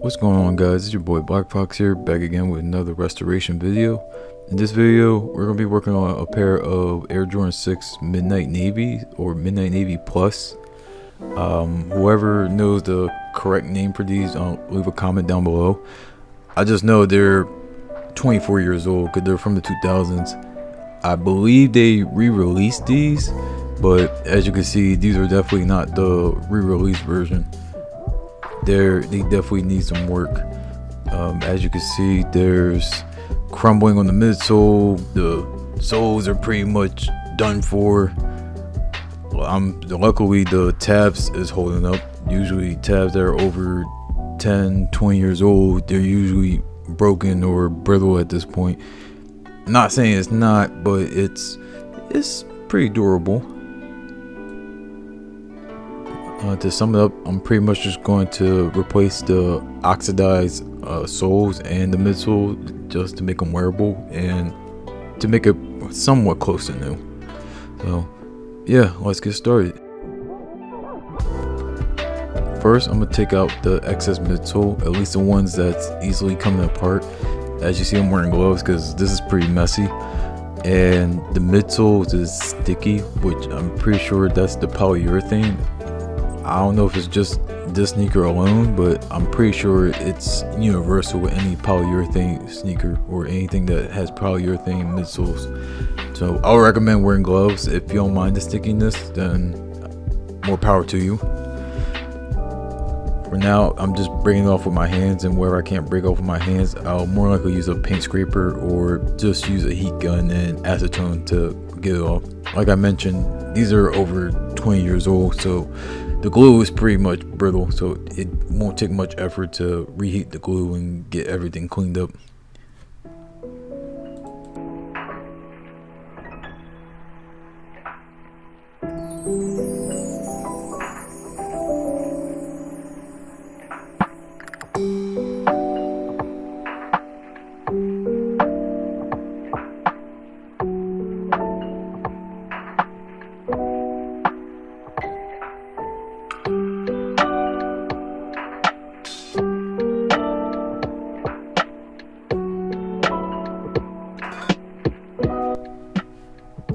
What's going on, guys? It's your boy Blxck Fox here, back again with another restoration video. In this video, we're going to be working on a pair of Air Jordan 6 Midnight Navy or Midnight Navy Plus. Whoever knows the correct name for these, leave a comment down below. I just know they're 24 years old because they're from the 2000s. I believe they re-released these, but as you can see, these are definitely not the re-release version. They definitely need some work. As you can see, there's crumbling on the midsole. The soles are pretty much done for. Luckily the tabs is holding up. Usually tabs that are over 10-20 years old, they're usually broken or brittle at this point. Not saying it's not, but it's pretty durable. To sum it up, I'm pretty much just going to replace the oxidized soles and the midsole just to make them wearable and to make it somewhat close to new. So yeah, let's get started. First, I'm gonna take out the excess midsole, at least the ones that's easily coming apart. As you see, I'm wearing gloves because this is pretty messy, and the midsole is sticky, which I'm pretty sure that's the polyurethane. I don't know if it's just this sneaker alone, but I'm pretty sure it's universal with any polyurethane sneaker or anything that has polyurethane midsoles. So I would recommend wearing gloves. If you don't mind the stickiness, then more power to you. For now, I'm just breaking it off with my hands, and wherever I can't break off with my hands, I'll more likely use a paint scraper or just use a heat gun and acetone to get it off. Like I mentioned, these are over 20 years old, so the glue is pretty much brittle, so it won't take much effort to reheat the glue and get everything cleaned up.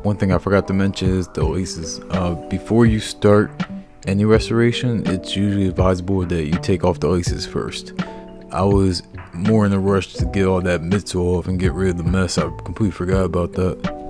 One thing I forgot to mention is the laces. Before you start any restoration, it's usually advisable that you take off the laces first. I was more in a rush to get all that midsole off and get rid of the mess. I completely forgot about that.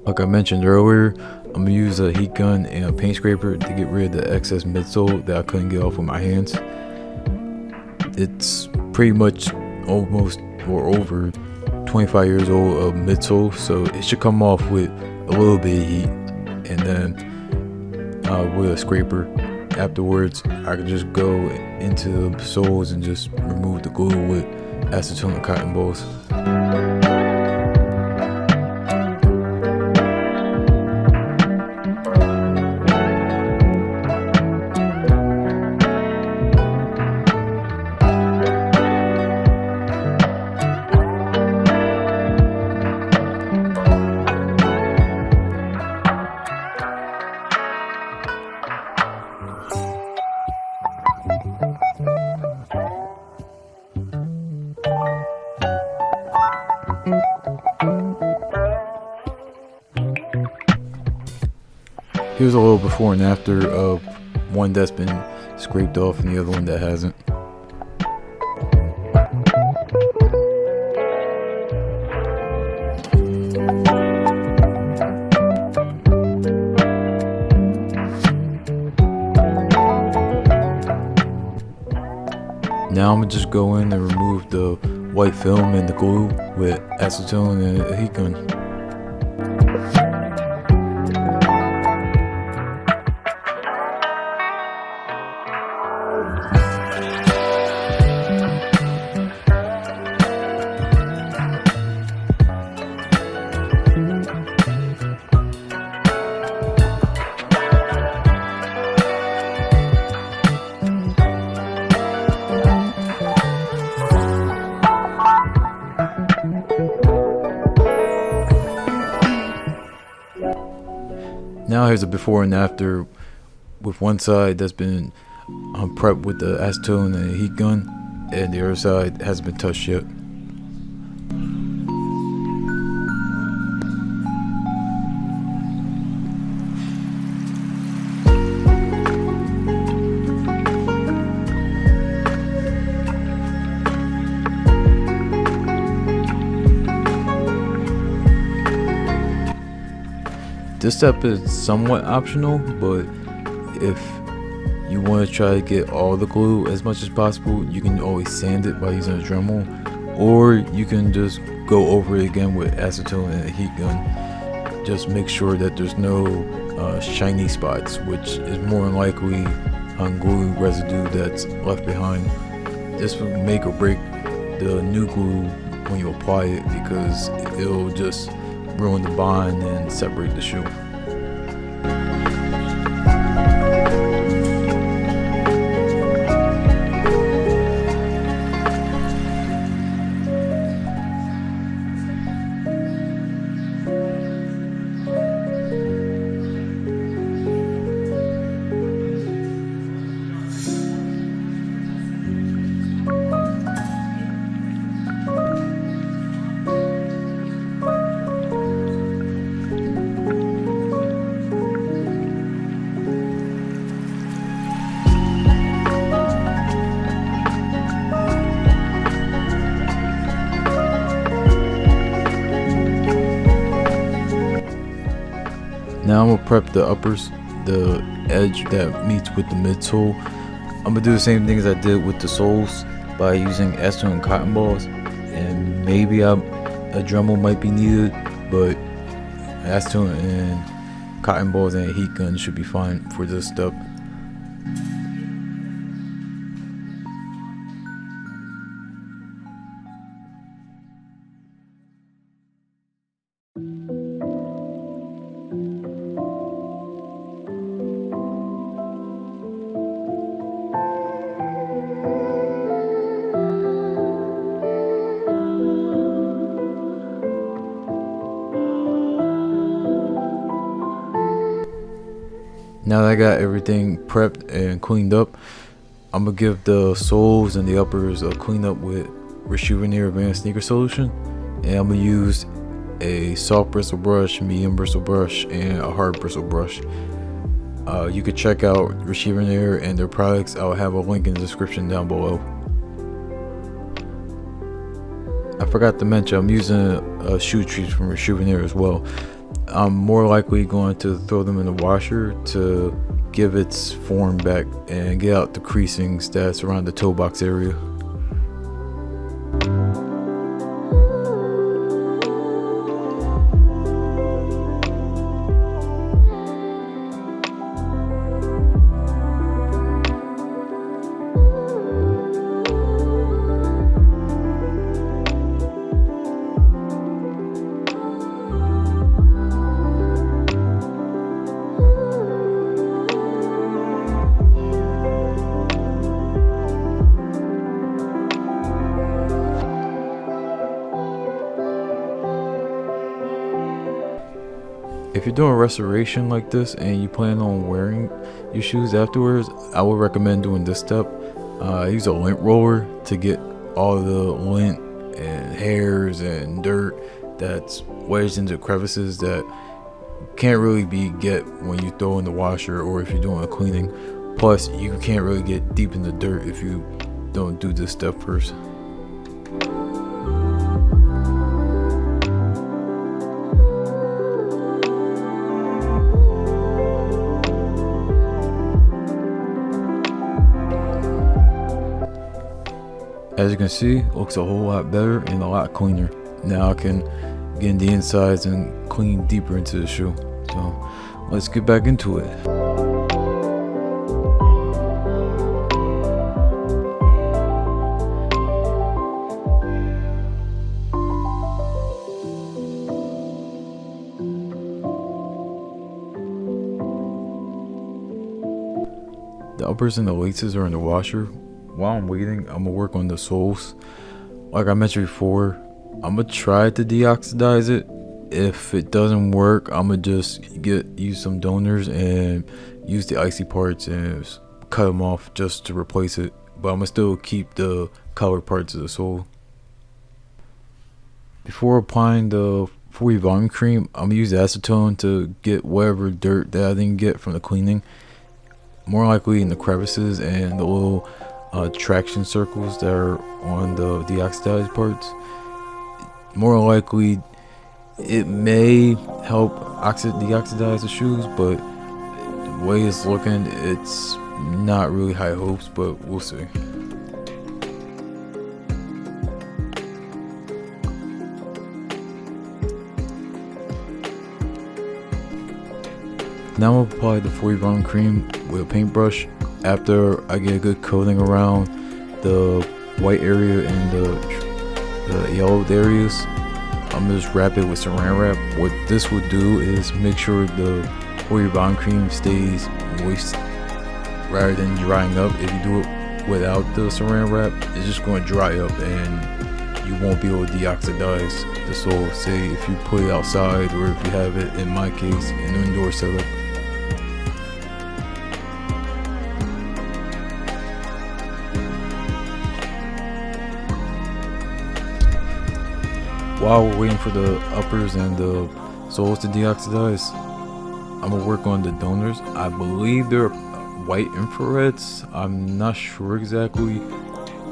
Like I mentioned earlier, I'm gonna use a heat gun and a paint scraper to get rid of the excess midsole that I couldn't get off with my hands. It's pretty much almost or over 25 years old of midsole, so it should come off with a little bit of heat, and then with a scraper afterwards I can just go into the soles and just remove the glue with acetone and cotton balls. Here's a little before and after of one that's been scraped off and the other one that hasn't. Now I'm gonna just go in and remove the white film and the glue with acetone and a heat gun. Now here's a before and after, with one side that's been prepped with the acetone and a heat gun, and the other side hasn't been touched yet. This step is somewhat optional, but if you want to try to get all the glue as much as possible, you can always sand it by using a Dremel, or you can just go over it again with acetone and a heat gun. Just make sure that there's no shiny spots, which is more than likely glue residue that's left behind. This will make or break the new glue when you apply it, because it'll just ruin the bond and separate the shoe. Now I'm gonna prep the uppers, the edge that meets with the midsole. I'm gonna do the same thing as I did with the soles by using acetone and cotton balls, and maybe a Dremel might be needed, but acetone and cotton balls and a heat gun should be fine for this step. Now that I got everything prepped and cleaned up, I'm gonna give the soles and the uppers a clean up with Refinishing Advanced Sneaker Solution, and I'm gonna use a soft bristle brush, medium bristle brush, and a hard bristle brush. You could check out Refinishing and their products. I'll have a link in the description down below. I forgot to mention I'm using shoe trees from Refinishing as well. I'm more likely going to throw them in the washer to give its form back and get out the creasings that's around the toe box area. If you're doing a restoration like this and you plan on wearing your shoes afterwards, I would recommend doing this step. Use a lint roller to get all the lint and hairs and dirt that's wedged into crevices that can't really get when you throw in the washer or if you're doing a cleaning. Plus, you can't really get deep in the dirt if you don't do this step first. As you can see, it looks a whole lot better and a lot cleaner. Now I can get in the insides and clean deeper into the shoe. So let's get back into it. The uppers and the laces are in the washer. While I'm waiting, I'm gonna work on the soles. Like I mentioned before, I'm gonna try to deoxidize it. If it doesn't work, I'm gonna just use some donors and use the icy parts and cut them off just to replace it. But I'm gonna still keep the colored parts of the sole. Before applying the 40 volume cream, I'm gonna use acetone to get whatever dirt that I didn't get from the cleaning, more likely in the crevices and the little traction circles that are on the deoxidized parts. More likely it may help deoxidize the shoes, but the way it's looking, it's not really high hopes, but we'll see. Now I'll apply the 40 volume cream with a paintbrush. After I get a good coating around the white area and the yellowed areas, I'm gonna just wrap it with saran wrap. What this will do is make sure the 40 volume cream stays moist rather than drying up. If you do it without the saran wrap, it's just going to dry up and you won't be able to deoxidize the sole. Say if you put it outside, or if you have it, in my case, an indoor setup. While we're waiting for the uppers and the soles to deoxidize, I'm gonna work on the donors. I believe they're white infrareds. I'm not sure exactly.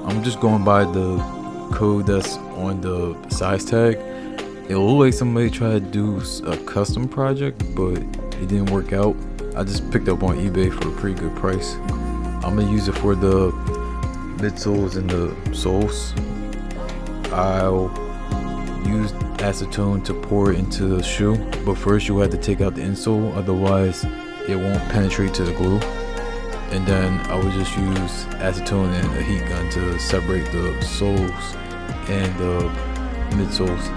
I'm just going by the code that's on the size tag. It looked like somebody tried to do a custom project, but it didn't work out. I just picked up on eBay for a pretty good price. I'm gonna use it for the midsoles and the soles. I'll use acetone to pour it into the shoe, but first you'll have to take out the insole, otherwise it won't penetrate to the glue. And then I would just use acetone and a heat gun to separate the soles and the midsoles.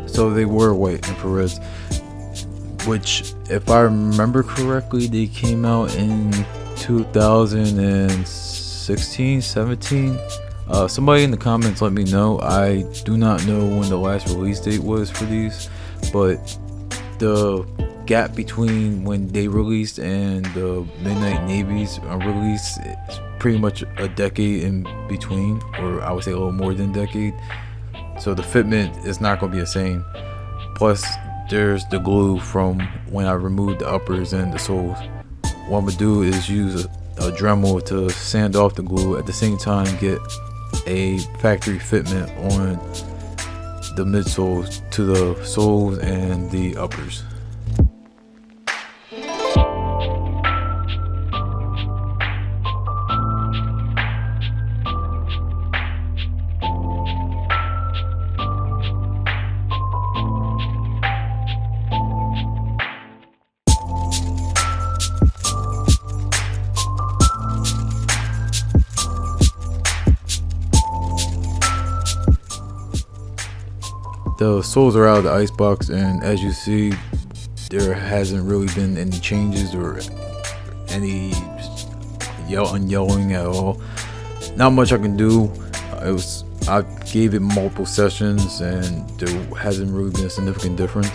So they were white infrareds, which, if I remember correctly, they came out in 2016, 17. Somebody in the comments let me know. I do not know when the last release date was for these, but the gap between when they released and the Midnight Navies release is pretty much a decade in between, or I would say a little more than a decade. So the fitment is not going to be the same. Plus, there's the glue from when I removed the uppers and the soles. What I'm going to do is use a Dremel to sand off the glue, at the same time get a factory fitment on the midsoles to the soles and the uppers. The soles are out of the ice box, and as you see, there hasn't really been any changes or any unyellowing at all. Not much I can do. I gave it multiple sessions and there hasn't really been a significant difference.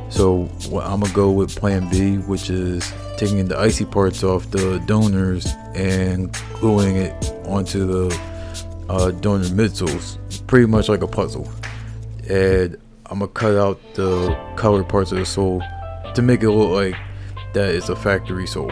So I'm gonna go with plan B, which is taking the icy parts off the donors and gluing it onto the donor midsoles, pretty much like a puzzle. And I'm gonna cut out the colored parts of the sole to make it look like that it's a factory sole.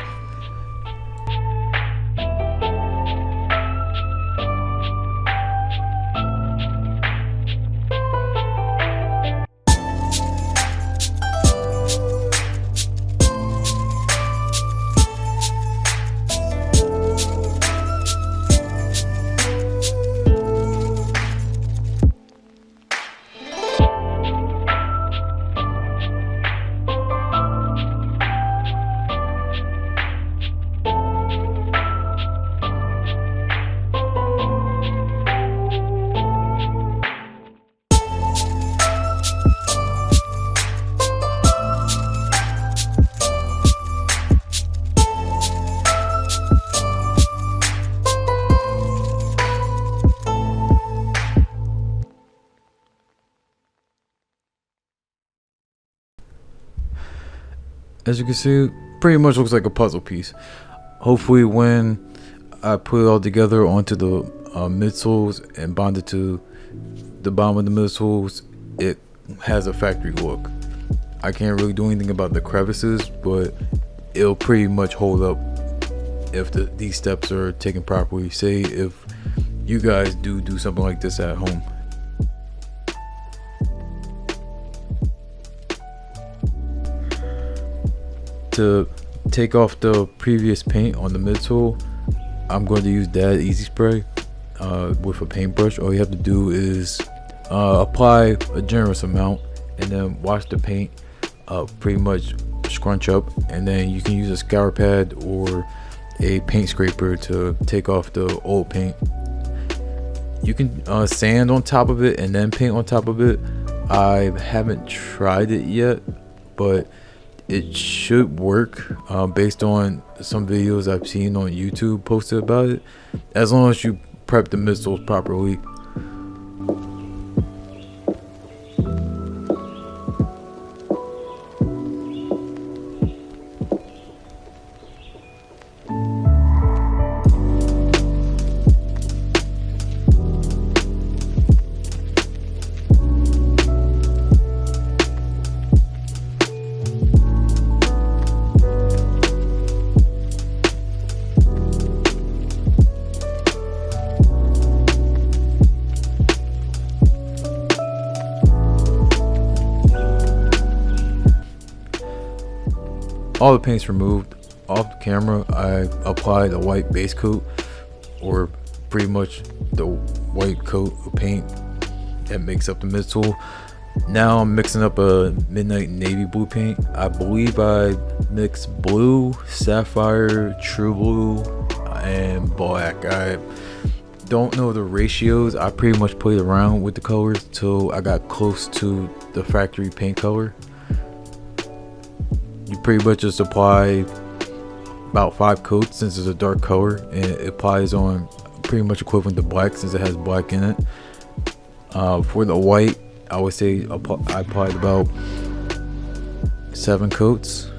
As you can see, it pretty much looks like a puzzle piece. Hopefully when I put it all together onto the midsoles and bond it to the bottom of the midsoles, it has a factory look. I can't really do anything about the crevices, but it'll pretty much hold up if these steps are taken properly. Say if you guys do something like this at home. To take off the previous paint on the midsole, I'm going to use that easy spray with a paintbrush. All you have to do is apply a generous amount and then wash the paint pretty much scrunch up, and then you can use a scour pad or a paint scraper to take off the old paint. You can sand on top of it and then paint on top of it. I haven't tried it yet, but it should work based on some videos I've seen on YouTube posted about it, as long as you prep the midsoles properly. All the paint's removed. Off the camera, I applied a white base coat, or pretty much the white coat of paint that makes up the midsole. Now I'm mixing up a midnight navy blue paint. I believe I mixed blue, sapphire, true blue, and black. I don't know the ratios. I pretty much played around with the colors till I got close to the factory paint color. You pretty much just apply about 5 coats since it's a dark color, and it applies on pretty much equivalent to black since it has black in it. For the white, I would say I applied about 7 coats,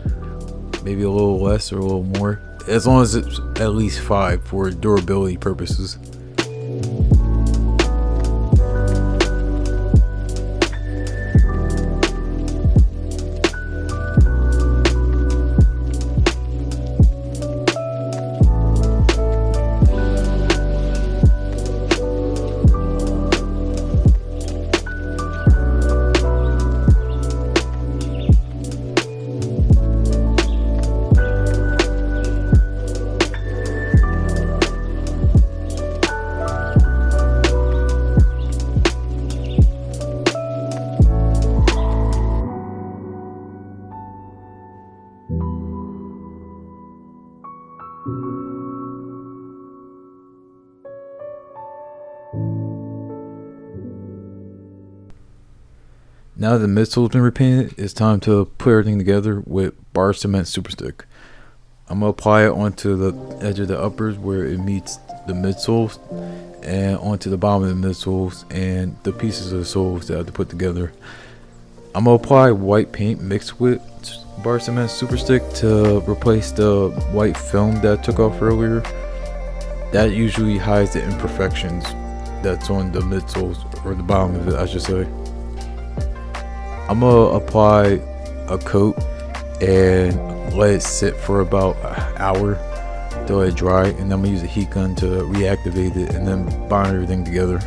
maybe a little less or a little more, as long as it's at least 5 for durability purposes. Now that the midsole's been repainted, it's time to put everything together with bar cement super stick. I'm gonna apply it onto the edge of the uppers where it meets the midsoles and onto the bottom of the midsoles and the pieces of the soles that I have to put together. I'm gonna apply white paint mixed with bar cement super stick to replace the white film that I took off earlier. That usually hides the imperfections that's on the midsoles, or the bottom of it I should say. I'm gonna apply a coat and let it sit for about an hour to let it dry, and then I'm gonna use a heat gun to reactivate it and then bind everything together.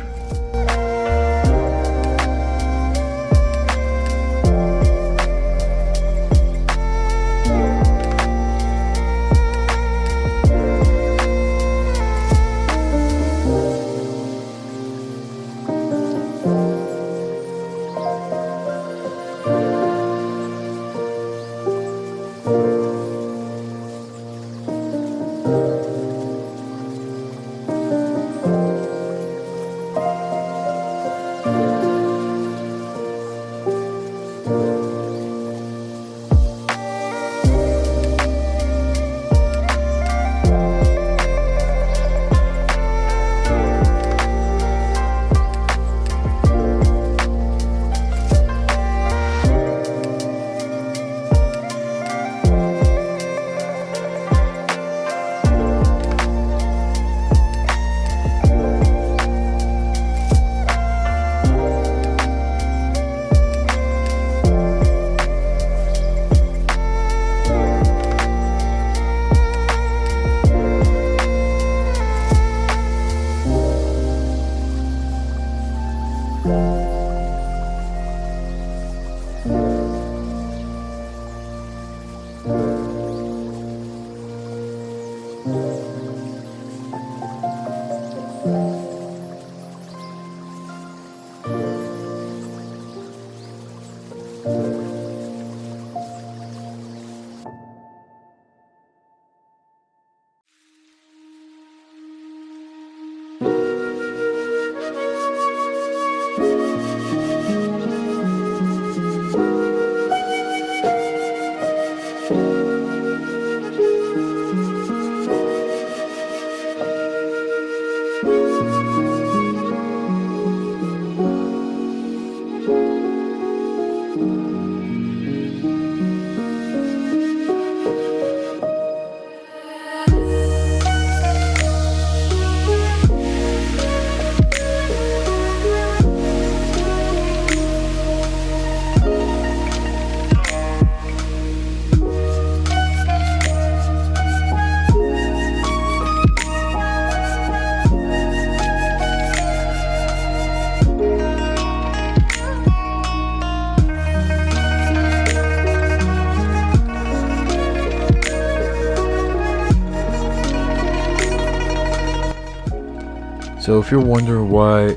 So if you're wondering why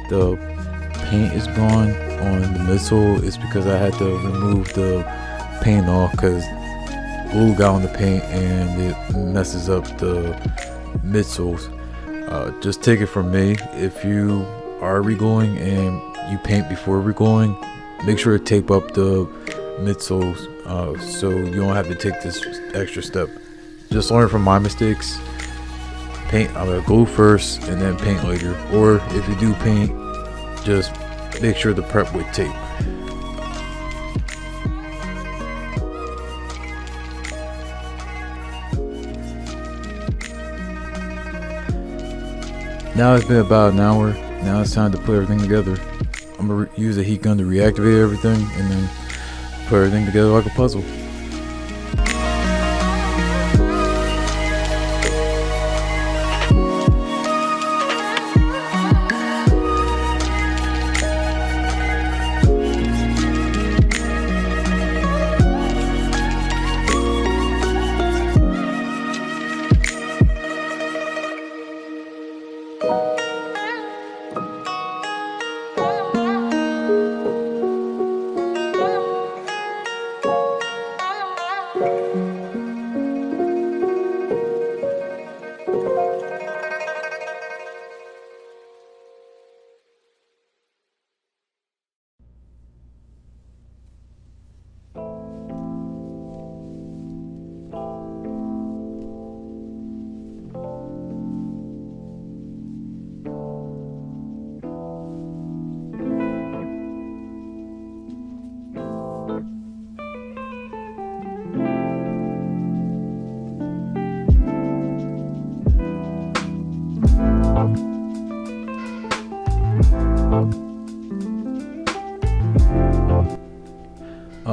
the paint is gone on the midsole, it's because I had to remove the paint off because glue got on the paint and it messes up the midsoles. Just take it from me, if you are regluing and you paint before regluing, make sure to tape up the midsoles so you don't have to take this extra step. Just learn from my mistakes. Paint, I'm gonna glue first and then paint later, or if you do paint, just make sure to prep with tape. Now it's been about an hour. Now it's time to put everything together. I'm gonna use a heat gun to reactivate everything and then put everything together like a puzzle.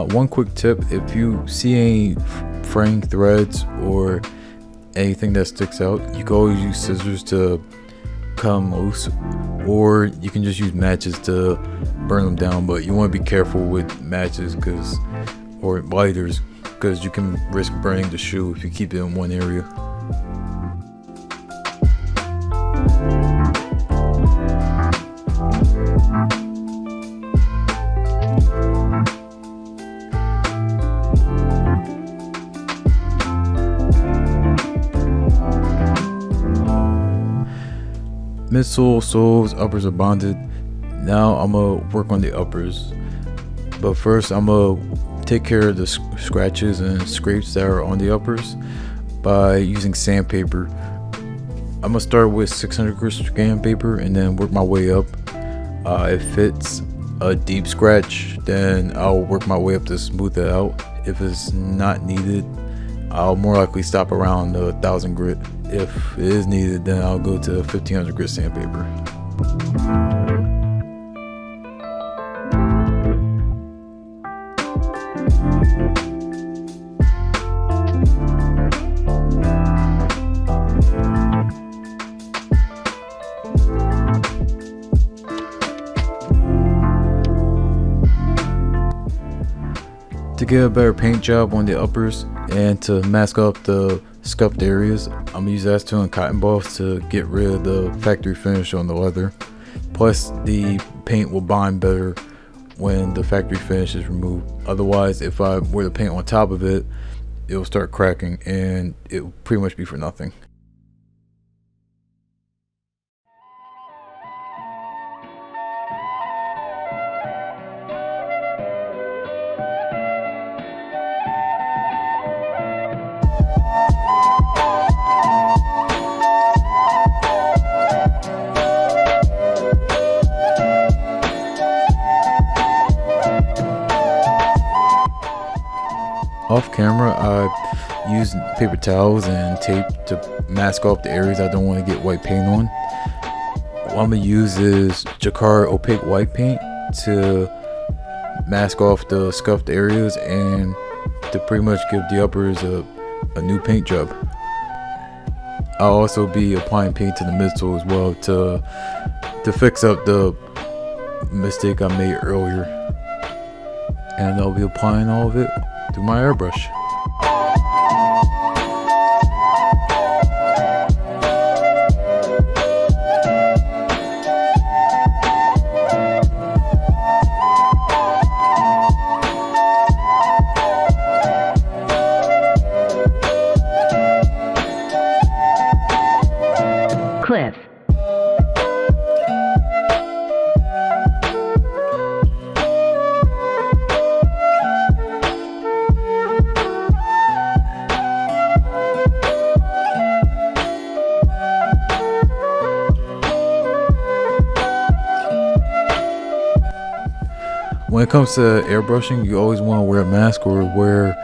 One quick tip: if you see any fraying threads or anything that sticks out, you can always use scissors to cut them loose, or you can just use matches to burn them down. But you want to be careful with matches or lighters, because you can risk burning the shoe if you keep it in one area. Midsole, soles, uppers are bonded. Now I'm gonna work on the uppers, but first I'm gonna take care of the scratches and scrapes that are on the uppers by using sandpaper. I'm gonna start with 600 grit sandpaper and then work my way up. If it's a deep scratch, then I'll work my way up to smooth it out. If it's not needed, I'll more likely stop around 1000 grit. If it is needed, then I'll go to 1500 grit sandpaper. To get a better paint job on the uppers and to mask up the scuffed areas, I'm gonna use acetone and cotton balls to get rid of the factory finish on the leather. Plus, the paint will bind better when the factory finish is removed. Otherwise, if I were to paint on top of it, it will start cracking and it will pretty much be for nothing. Off camera, I use paper towels and tape to mask off the areas I don't want to get white paint on. What I'm going to use is Jacquard opaque white paint to mask off the scuffed areas and to pretty much give the uppers a new paint job. I'll also be applying paint to the midsole as well to fix up the mistake I made earlier. And I'll be applying all of it through my airbrush. Cliff. When it comes to airbrushing, you always want to wear a mask or work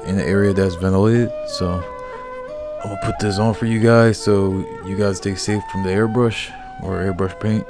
in an area that's ventilated. So I'm gonna put this on for you guys so you guys stay safe from the airbrush or airbrush paint.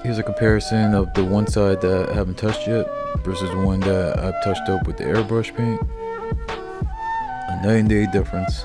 Here's a comparison of the one side that I haven't touched yet versus the one that I've touched up with the airbrush paint. A night and day difference.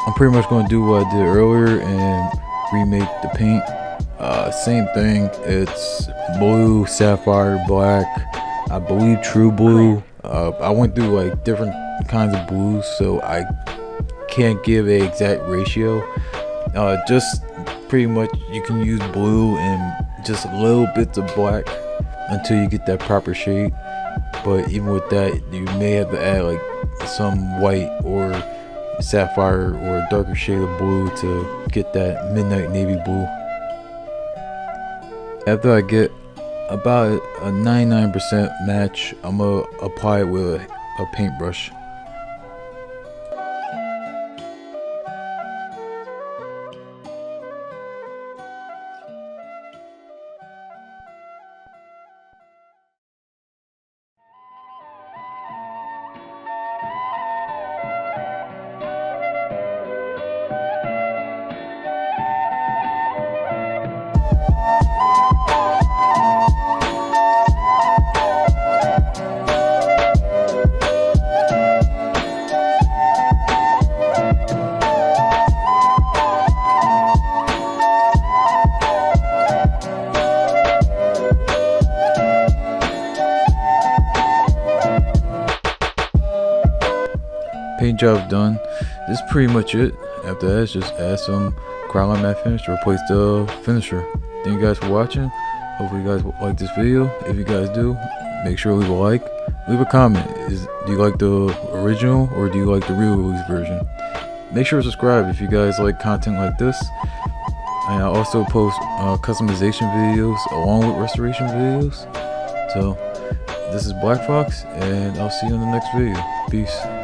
I'm pretty much going to do what I did earlier and remake the paint Same thing. It's blue, sapphire, black, I believe true blue. I went through like different kinds of blues, so I can't give a exact ratio. Just pretty much you can use blue and just little bits of black until you get that proper shade. But even with that, you may have to add like some white or sapphire or a darker shade of blue to get that midnight navy blue. After I get about a 99% match, I'm gonna apply it with a paintbrush. Paint job done. This is pretty much it. After that, just add some cryolan matte finish to replace the finisher. Thank you guys for watching. Hopefully you guys like this video. If you guys do, make sure to leave a like, leave a comment. Do you like the original or do you like the re-release version? Make sure to subscribe if you guys like content like this. And I also post customization videos along with restoration videos. So this is Blxck Fox, and I'll see you in the next video. Peace.